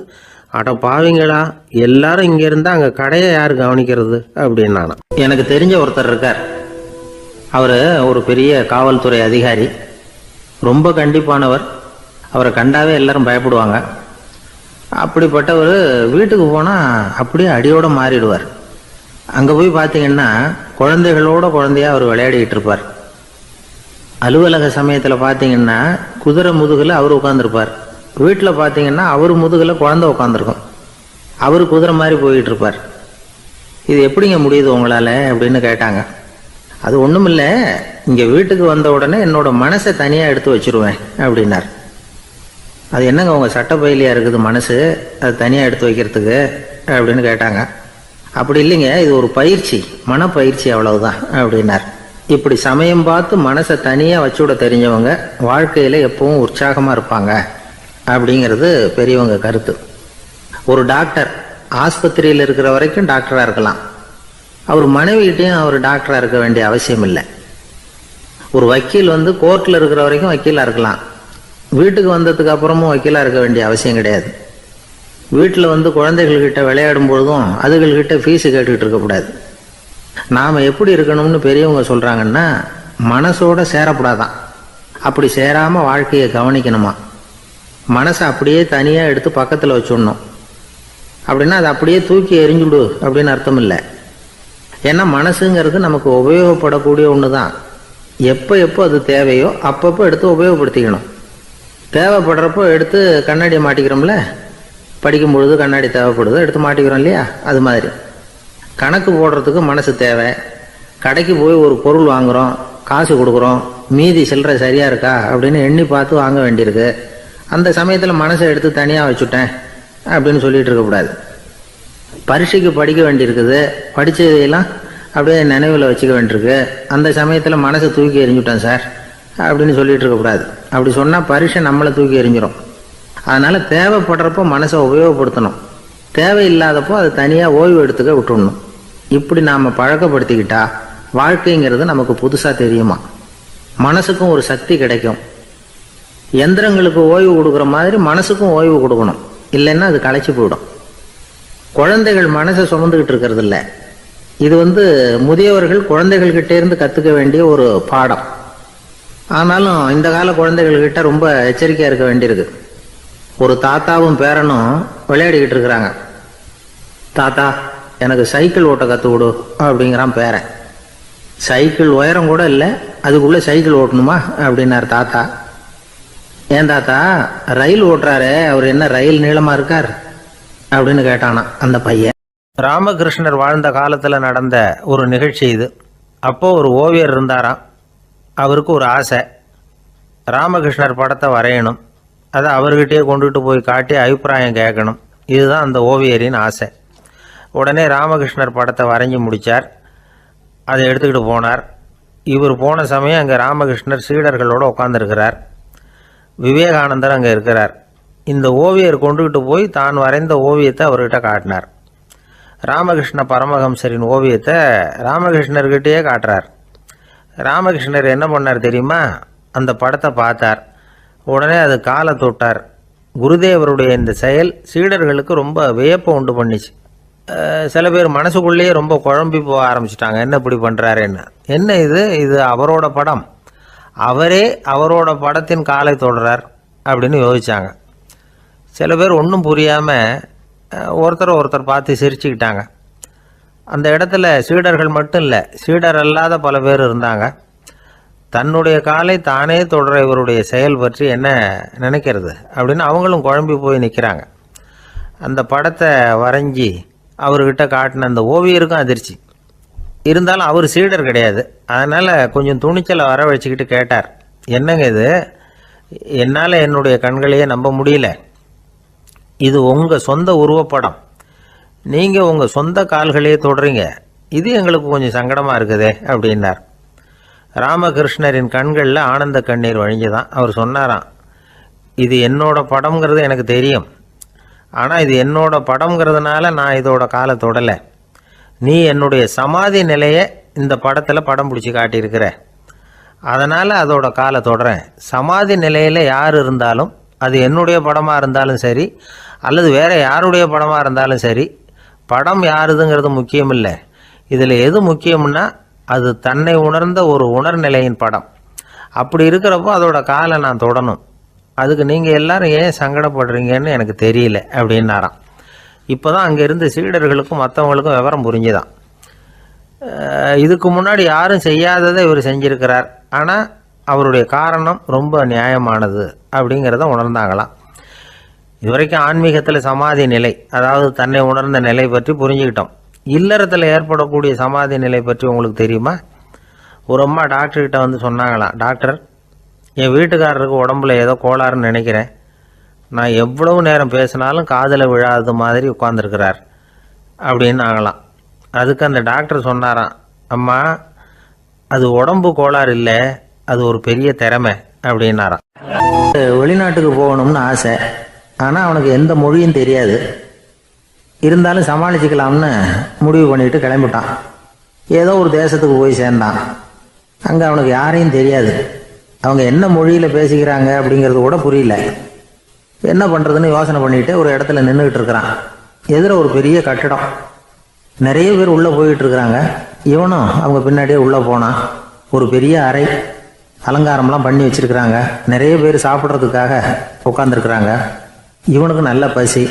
அட பாவிங்களா, எல்லாரும் இங்கே இருந்தால் அங்கே கடையை யார் கவனிக்கிறது அப்படின்னு நானும். எனக்கு தெரிஞ்ச ஒருத்தர் இருக்கார். அவர் ஒரு பெரிய காவல்துறை அதிகாரி, ரொம்ப கண்டிப்பானவர். அவரை கண்டாவே எல்லாரும் பயப்படுவாங்க. அப்படிப்பட்டவர் வீட்டுக்கு போனால் அப்படியே அடியோடு மாறிடுவார். அங்கே போய் பார்த்தீங்கன்னா குழந்தைகளோட குழந்தையாக அவர் விளையாடிக்கிட்டு இருப்பார். அலுவலக சமயத்தில் பார்த்தீங்கன்னா குதிரை முதுகில் அவர் உட்காந்துருப்பார். வீட்டில் பார்த்தீங்கன்னா அவர் முதுகில் குழந்தை உட்காந்துருக்கும். அவர் குதிரை மாதிரி போயிட்டு இருப்பார். இது எப்படிங்க முடியுது உங்களால் அப்படின்னு கேட்டாங்க. அது ஒன்றும் இல்லை, இங்கே வீட்டுக்கு வந்த உடனே என்னோட மனசை தனியாக எடுத்து வச்சுருவேன் அப்படின்னார். அது என்னங்க உங்கள் சட்டப்பையிலையாக இருக்குது மனசு, அது தனியாக எடுத்து வைக்கிறதுக்கு அப்படின்னு கேட்டாங்க. அப்படி இல்லைங்க, இது ஒரு பயிற்சி, மனப்பயிற்சி, அவ்வளவுதான் அப்படின்னார். இப்படி சமயம் பார்த்து மனசை தனியாக வச்சுவிட தெரிஞ்சவங்க வாழ்க்கையில் எப்பவும் உற்சாகமாக இருப்பாங்க அப்படிங்கிறது பெரியவங்க கருத்து. ஒரு டாக்டர் ஆஸ்பத்திரியில் இருக்கிற வரைக்கும் டாக்டராக இருக்கலாம். அவர் மனைவிகிட்டையும் அவர் டாக்டராக இருக்க வேண்டிய அவசியம் இல்லை. ஒரு வக்கீல் கோர்ட்டில் இருக்கிற வரைக்கும் வக்கீலாக இருக்கலாம். வீட்டுக்கு வந்ததுக்கு அப்புறமும் வக்கீலாக இருக்க வேண்டிய அவசியம் கிடையாது. வீட்டில் குழந்தைகள்கிட்ட விளையாடும் பொழுதும் அதுகள்கிட்ட ஃபீஸு கேட்டுக்கிட்டு இருக்கக்கூடாது. நாம் எப்படி இருக்கணும்னு பெரியவங்க சொல்கிறாங்கன்னா, மனசோட சேரக்கூடாதான். அப்படி சேராமல் வாழ்க்கையை கவனிக்கணுமா. மனசை அப்படியே தனியாக எடுத்து பக்கத்தில் வச்சுடணும். அப்படின்னா அதை அப்படியே தூக்கி எறிஞ்சுடு அப்படின்னு அர்த்தம் இல்லை. ஏன்னா மனசுங்கிறது நமக்கு உபயோகப்படக்கூடிய ஒன்று தான். எப்போ எப்போ அது தேவையோ அப்பப்போ எடுத்து உபயோகப்படுத்திக்கணும். தேவைப்படுறப்போ எடுத்து கண்ணாடியை மாட்டிக்கிறோம்ல, படிக்கும் பொழுது கண்ணாடி தேவைப்படுது, எடுத்து மாட்டிக்கிறோம் இல்லையா, அது மாதிரி கணக்கு போடுறதுக்கு மனசு தேவை. கடைக்கு போய் ஒரு பொருள் வாங்குகிறோம், காசு கொடுக்குறோம், மீதி சில்லறை சரியாக இருக்கா அப்படின்னு எண்ணி பார்த்து வாங்க வேண்டியிருக்கு. அந்த சமயத்தில் மனசை எடுத்து தனியாக வச்சுட்டேன் அப்படின்னு சொல்லிகிட்டு இருக்கக்கூடாது. பரீட்சைக்கு படிக்க வேண்டியிருக்குது, படித்ததையெல்லாம் அப்படியே நினைவில் வச்சுக்க வேண்டியிருக்கு. அந்த சமயத்தில் மனசை தூக்கி எறிஞ்சுட்டேன் சார் அப்படின்னு சொல்லிகிட்டு இருக்கக்கூடாது. அப்படி சொன்னால் பரீட்சை நம்மளை தூக்கி எறிஞ்சிடும். அதனால் தேவைப்படுறப்போ மனசை உபயோகப்படுத்தணும், தேவையில்லாதப்போ அதை தனியாக ஓய்வு எடுத்துக்க விட்டுடணும். இப்படி நாம் பழக்கப்படுத்திக்கிட்டா வாழ்க்கைங்கிறது நமக்கு புதுசாக தெரியுமா. மனசுக்கும் ஒரு சக்தி கிடைக்கும். எந்திரங்களுக்கு ஓய்வு கொடுக்குற மாதிரி மனசுக்கும் ஓய்வு கொடுக்கணும், இல்லைன்னா அது களைச்சி போயிடும். குழந்தைகள் மனசை சுமந்துக்கிட்டு இருக்கிறது இல்லை. இது முதியவர்கள் குழந்தைகள்கிட்ட இருந்து கற்றுக்க வேண்டிய ஒரு பாடம். ஆனாலும் இந்த கால குழந்தைகள்கிட்ட ரொம்ப எச்சரிக்கையாக இருக்க வேண்டியிருக்கு. ஒரு தாத்தாவும் பேரனும் விளையாடிக்கிட்டு இருக்கிறாங்க. தாத்தா, எனக்கு சைக்கிள் ஓட்ட கற்றுக் கொடு அப்படிங்கிறான் பேரன். சைக்கிள் உயரம் கூட இல்லை, அதுக்குள்ளே சைக்கிள் ஓட்டணுமா அப்படின்னார் தாத்தா. ஏன் தாத்தா, ரயில் ஓட்டுறாரு, அவர் என்ன ரயில் நீளமாக இருக்கார் அப்படின்னு கேட்டானா அந்த பையன். ராமகிருஷ்ணர் வாழ்ந்த காலத்தில் நடந்த ஒரு நிகழ்ச்சி இது. அப்போது ஒரு ஓவியர் இருந்தாராம். அவருக்கு ஒரு ஆசை, ராமகிருஷ்ணர் படத்தை வரையணும், அதை அவர்கிட்டயே கொண்டுகிட்டு போய் காட்டி அபிப்பிராயம் கேட்கணும். இதுதான் அந்த ஓவியரின் ஆசை. உடனே ராமகிருஷ்ணர் படத்தை வரைஞ்சி முடித்தார். அதை எடுத்துக்கிட்டு போனார். இவர் போன சமயம் அங்கே ராமகிருஷ்ணர் சீடர்களோடு உட்காந்துருக்கிறார். விவேகானந்தர் அங்கே இருக்கிறார். இந்த ஓவியர் கொண்டுகிட்டு போய் தான் வரைந்த ஓவியத்தை அவர்கிட்ட காட்டினார். ராமகிருஷ்ண பரமஹம்சரின் ஓவியத்தை ராமகிருஷ்ணர்கிட்டயே காட்டுறார். ராமகிருஷ்ணர் என்ன பண்ணார் தெரியுமா? அந்த படத்தை பார்த்தார். உடனே அது காலை தொட்டார். குருதேவருடைய இந்த செயல் சீடர்களுக்கு ரொம்ப வியப்பை உண்டு பண்ணிச்சு. சில பேர் மனசுக்குள்ளேயே ரொம்ப குழம்பி போக ஆரம்பிச்சிட்டாங்க. என்ன இப்படி பண்ணுறாருன்னு. என்ன இது அவரோட படம், அவரே அவரோட படத்தின் காலை தொடுறார் அப்படின்னு யோசித்தாங்க. சில பேர் ஒன்றும் புரியாமல் ஒருத்தர் பார்த்து சிரிச்சுக்கிட்டாங்க. அந்த இடத்துல சீடர்கள் மட்டும் இல்லை, சீடர் அல்லாத பல பேர் இருந்தாங்க. தன்னுடைய காலை தானே தொடர இவருடைய செயல் பற்றி என்ன நினைக்கிறது அப்படின்னு அவங்களும் குழம்பி போய் நிற்கிறாங்க. அந்த படத்தை வரைஞ்சி அவர்கிட்ட காட்டின அந்த ஓவியருக்கும் அதிர்ச்சி. இருந்தாலும் அவர் சீடர் கிடையாது. அதனால் கொஞ்சம் துணிச்சலை வரவழைச்சிக்கிட்டு கேட்டார், என்னங்க இது? என்னால் என்னுடைய கண்களையே நம்ப முடியல. இது உங்கள் சொந்த உருவப்படம், நீங்கள் உங்கள் சொந்த கால்களையே தொடுறீங்க. இது எங்களுக்கு கொஞ்சம் சங்கடமாக இருக்குதே அப்படின்னார். ராமகிருஷ்ணரின் கண்களில் ஆனந்த கண்ணீர் வழிஞ்சுதான். அவர் சொன்னாராம், இது என்னோட படம்ங்கிறது எனக்கு தெரியும், ஆனால் இது என்னோட படம்ங்கிறதுனால நான் இதோட காலை தொடலை. நீ என்னுடைய சமாதி நிலையை இந்த படத்தில் படம் பிடிச்சி காட்டியிருக்கிற, அதனால் அதோட காலை தொடறேன். சமாதி நிலையில் யார் இருந்தாலும், அது என்னுடைய படமாக இருந்தாலும் சரி அல்லது வேறு யாருடைய படமாக இருந்தாலும் சரி, படம் யாருதுங்கிறது முக்கியம் இல்லை. இதில் எது முக்கியம்னா அது தன்னை உணர்ந்த ஒரு உணர்நிலையின் படம். அப்படி இருக்கிறப்போ அதோட காலை நான் தொடணும். அதுக்கு நீங்கள் எல்லாரும் ஏன் சங்கடப்படுறீங்கன்னு எனக்கு தெரியல அப்படின்னாராம். இப்போ தான் அங்கே இருந்த சீடர்களுக்கும் மற்றவங்களுக்கும் விவரம் புரிஞ்சுதான். இதுக்கு முன்னாடி யாரும் செய்யாததை இவர் செஞ்சிருக்கிறார், ஆனால் அவருடைய காரணம் ரொம்ப நியாயமானது அப்படிங்கிறத உணர்ந்தாங்களாம். இதுவரைக்கும் ஆன்மீகத்தில் சமாதி நிலை, அதாவது தன்னை உணர்ந்த நிலை பற்றி புரிஞ்சுக்கிட்டோம். இல்லறத்தில் ஏற்படக்கூடிய சமாதி நிலை பற்றி உங்களுக்கு தெரியுமா? ஒரு அம்மா டாக்டர்கிட்ட வந்து சொன்னாங்களாம், டாக்டர், என் வீட்டுக்காரருக்கு உடம்புல ஏதோ கோளாறுன்னு நினைக்கிறேன். நான் எவ்வளவு நேரம் பேசினாலும் காதில் விழாதது மாதிரி உட்காந்துருக்கிறார் அப்படின்னு ஆகலாம். அதுக்கு அந்த டாக்டர் சொன்னாராம், அம்மா, அது உடம்பு கோளாறு இல்லை, அது ஒரு பெரிய திறமை அப்படின்னாராம். வெளிநாட்டுக்கு போகணும்னு ஆசை, ஆனால் அவனுக்கு எந்த மொழியும் தெரியாது. இருந்தாலும் சமாளிச்சுக்கலாம்னு முடிவு பண்ணிட்டு கிளம்பிட்டான். ஏதோ ஒரு தேசத்துக்கு போய் சேர்ந்தான். அங்கே அவனுக்கு யாரையும் தெரியாது. அவங்க என்ன மொழியில் பேசிக்கிறாங்க அப்படிங்கிறது கூட புரியல. என்ன பண்ணுறதுன்னு யோசனை பண்ணிட்டு ஒரு இடத்துல நின்றுக்கிட்டு இருக்கிறான். எதிர ஒரு பெரிய கட்டிடம், நிறைய பேர் உள்ளே போயிட்டு இருக்கிறாங்க. இவனும் அவங்க பின்னாடியே உள்ளே போனான். ஒரு பெரிய அறை, அலங்காரம்லாம் பண்ணி வச்சிருக்கிறாங்க. நிறைய பேர் சாப்பிட்றதுக்காக உட்காந்துருக்குறாங்க. இவனுக்கு நல்ல பசி,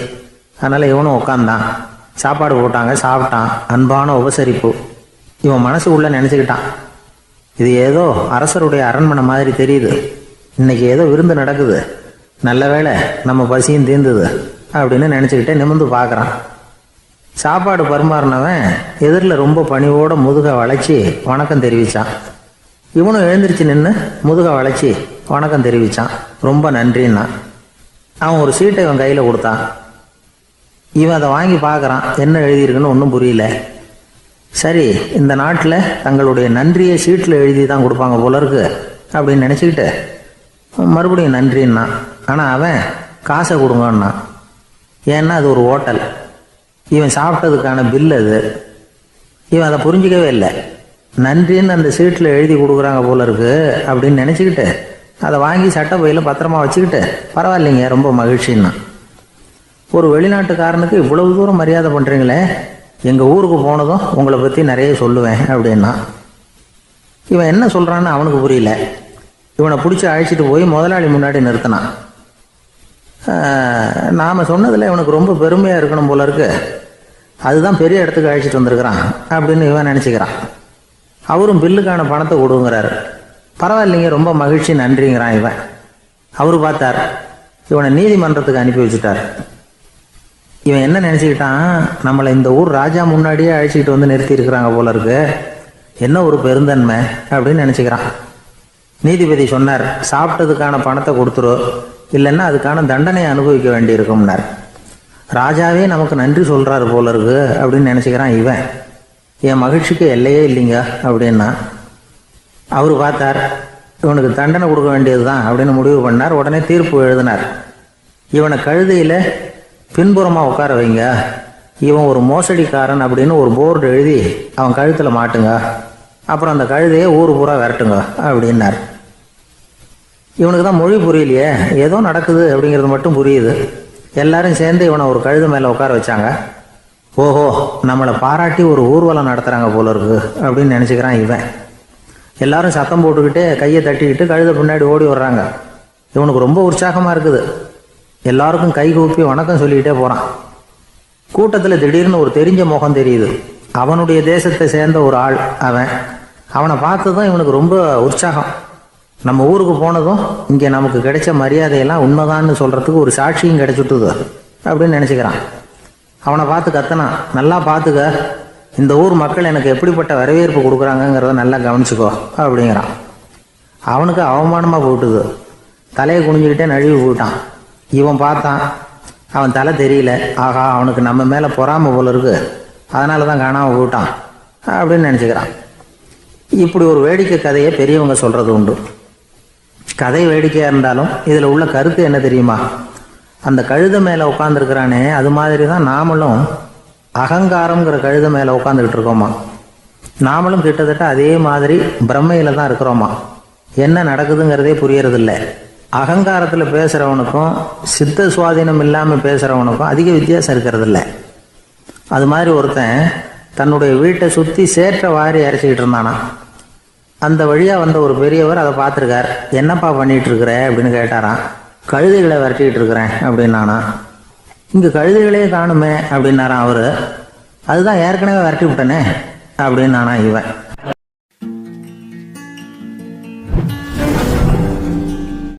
அதனால் இவனும் உட்காந்தான். சாப்பாடு போட்டாங்க, சாப்பிட்டான். அன்பான உபசரிப்பு. இவன் மனசு உள்ள நினச்சிக்கிட்டான், இது ஏதோ அரசருடைய அரண்மனை மாதிரி தெரியுது, இன்னைக்கு ஏதோ விருந்து நடக்குது, நல்ல வேளை நம்ம பசியும் தீர்ந்தது அப்படின்னு நினச்சிக்கிட்டே நிமிர்ந்து பார்க்குறான். சாப்பாடு பரிமாறினவன் எதிரில் ரொம்ப பணிவோட முதுகை வளைச்சி வணக்கம் தெரிவித்தான். இவனும் எழுந்திரிச்சு நின்று முதுகை வளைச்சி வணக்கம் தெரிவித்தான். ரொம்ப நன்றின்னா. அவன் ஒரு சீட்டை இவன் கையில் கொடுத்தான். இவன் அதை வாங்கி பார்க்குறான். என்ன எழுதியிருக்குன்னு ஒன்றும் புரியல. சரி, இந்த நாட்டில் தங்களுடைய நன்றியை சீட்டில் எழுதி தான் கொடுப்பாங்க போல இருக்கு அப்படின்னு நினச்சிக்கிட்டு மறுபடியும் நன்றின்னா. ஆனால் அவன் காசை கொடுங்கன்னா. ஏன்னா அது ஒரு ஹோட்டல், இவன் சாப்பிட்டதுக்கான பில் அது. இவன் அதை புரிஞ்சிக்கவே இல்லை. நன்றின்னு அந்த சீட்டில் எழுதி கொடுக்குறாங்க போல இருக்கு அப்படின்னு நினச்சிக்கிட்டு அதை வாங்கி சட்டை பையில் பத்திரமா வச்சுக்கிட்டு, பரவாயில்லைங்க, ரொம்ப மகிழ்ச்சின்னா. ஒரு வெளிநாட்டுக்காரனுக்கு இவ்வளவு தூரம் மரியாதை பண்ணுறீங்களே, எங்கள் ஊருக்கு போனதும் உங்களை பற்றி நிறைய சொல்லுவேன் அப்படின்னா. இவன் என்ன சொல்கிறான்னு அவனுக்கு புரியல. இவனை பிடிச்சி அழைச்சிட்டு போய் முதலாளி முன்னாடி நிறுத்தினான். நாம் சொன்னதில் இவனுக்கு ரொம்ப பெருமையாக இருக்கணும் போல இருக்கு, அதுதான் பெரிய இடத்துக்கு அழைச்சிட்டு வந்திருக்கிறான் அப்படின்னு இவன் நினச்சிக்கிறான். அவரும் பில்லுக்கான பணத்தை கொடுங்கிறாரு. பரவாயில்லைங்க, ரொம்ப மகிழ்ச்சி, நன்றிங்கிறான் இவன். அவரு பார்த்தார், இவனை நீதிமன்றத்துக்கு அனுப்பி வச்சுட்டார். இவன் என்ன நினச்சிக்கிட்டான், நம்மளை இந்த ஊர் ராஜா முன்னாடியே அழைச்சிக்கிட்டு வந்து நிறுத்தி இருக்கிறாங்க போல இருக்கு, என்ன ஒரு பெருந்தன்மை அப்படின்னு நினச்சிக்கிறான். நீதிபதி சொன்னார், சாப்பிட்டதுக்கான பணத்தை கொடுத்துரு, இல்லைன்னா அதுக்கான தண்டனையை அனுபவிக்க வேண்டியிருக்கும்னார். ராஜாவே நமக்கு நன்றி சொல்கிறாரு போல இருக்கு அப்படின்னு நினச்சிக்கிறான் இவன். என் மகிழ்ச்சிக்கு எல்லையே இல்லைங்க அப்படின்னா. அவர் பார்த்தார், இவனுக்கு தண்டனை கொடுக்க வேண்டியது தான் அப்படின்னு முடிவு பண்ணார். உடனே தீர்ப்பு எழுதினார். இவனை கழுதையில் பின்புறமாக உட்கார வைங்க, இவன் ஒரு மோசடிக்காரன் அப்படின்னு ஒரு போர்டு எழுதி அவன் கழுத்தில் மாட்டுங்க, அப்புறம் அந்த கழுதையை ஊர் பூரா விரட்டுங்க அப்படின்னார். இவனுக்கு தான் மொழி புரியலையே, ஏதோ நடக்குது அப்படிங்கிறது மட்டும் புரியுது. எல்லாரும் சேர்ந்து இவனை ஒரு கழுதை மேலே உட்கார வச்சாங்க. ஓஹோ, நம்மளை பாராட்டி ஒரு ஊர்வலம் நடத்துகிறாங்க போல இருக்கு அப்படின்னு நினச்சிக்கிறான் இவன். எல்லாரும் சத்தம் போட்டுக்கிட்டே கையை தட்டிக்கிட்டு கழுதை பின்னாடி ஓடி வர்றாங்க. இவனுக்கு ரொம்ப உற்சாகமாக இருக்குது. எல்லாருக்கும் கை கூப்பி வணக்கம் சொல்லிக்கிட்டே போகிறான். கூட்டத்தில் திடீர்னு ஒரு தெரிஞ்ச முகம் தெரியுது. அவனுடைய தேசத்தை சேர்ந்த ஒரு ஆள் அவன். அவனை பார்த்ததும் இவனுக்கு ரொம்ப உற்சாகம். நம்ம ஊருக்கு போனதும் இங்கே நமக்கு கிடைச்ச மரியாதையெல்லாம் உண்மைதான்னு சொல்கிறதுக்கு ஒரு சாட்சியும் கிடைச்சிட்டுது அப்படின்னு நினச்சிக்கிறான். அவனை பார்த்து கத்தனான், நல்லா பார்த்துக்க, இந்த ஊர் மக்கள் எனக்கு எப்படிப்பட்ட வரவேற்பு கொடுக்குறாங்கங்கிறத நல்லா கவனிச்சுக்கோ அப்படிங்கிறான். அவனுக்கு அவமானமாக போட்டுது. தலையை குனிஞ்சுக்கிட்டே நழுவி போயிட்டான். இவன் பார்த்தான், அவன் தலை தெரியல. ஆகா, அவனுக்கு நம்ம மேலே பொறாமை போல இருக்கு, அதனால தான் காணாமல் போயிட்டான் அப்படின்னு நினச்சிக்கிறான். இப்படி ஒரு வேடிக்கை கதையை பெரியவங்க சொல்கிறது உண்டு. கதை வேடிக்கையாக இருந்தாலும் இதில் உள்ள கருத்து என்ன தெரியுமா? அந்த கழுதை மேலே உட்காந்துருக்கிறானே, அது மாதிரி தான் நாமளும் அகங்காரங்கிற கழுதை மேலே உட்காந்துக்கிட்டு இருக்கோமா. நாமளும் கிட்டத்தட்ட அதே மாதிரி பிரம்மையில் தான் இருக்கிறோமா. என்ன நடக்குதுங்கிறதே புரியறதில்லை. அகங்காரத்தில் பேசுகிறவனுக்கும் சித்த சுவாதீனம் இல்லாமல் பேசுகிறவனுக்கும் அதிக வித்தியாசம் இருக்கிறதில்ல. அது மாதிரி ஒருத்தன் தன்னுடைய வீட்டை சுற்றி சேற்றை வாரி அரைச்சிக்கிட்டு இருந்தானா. அந்த வழியாக வந்த ஒரு பெரியவர் அதை பார்த்துருக்கார். என்னப்பா பண்ணிகிட்டு இருக்கிற அப்படின்னு கேட்டாரான். கழுதைகளை விரட்டிக்கிட்டு இருக்கிறேன் அப்படின்னானா. இங்கே கழுதைகளே காணுமே அப்படின்னாரான் அவர். அதுதான் ஏற்கனவே விரட்டி விட்டனே அப்படின்னானா இவன்.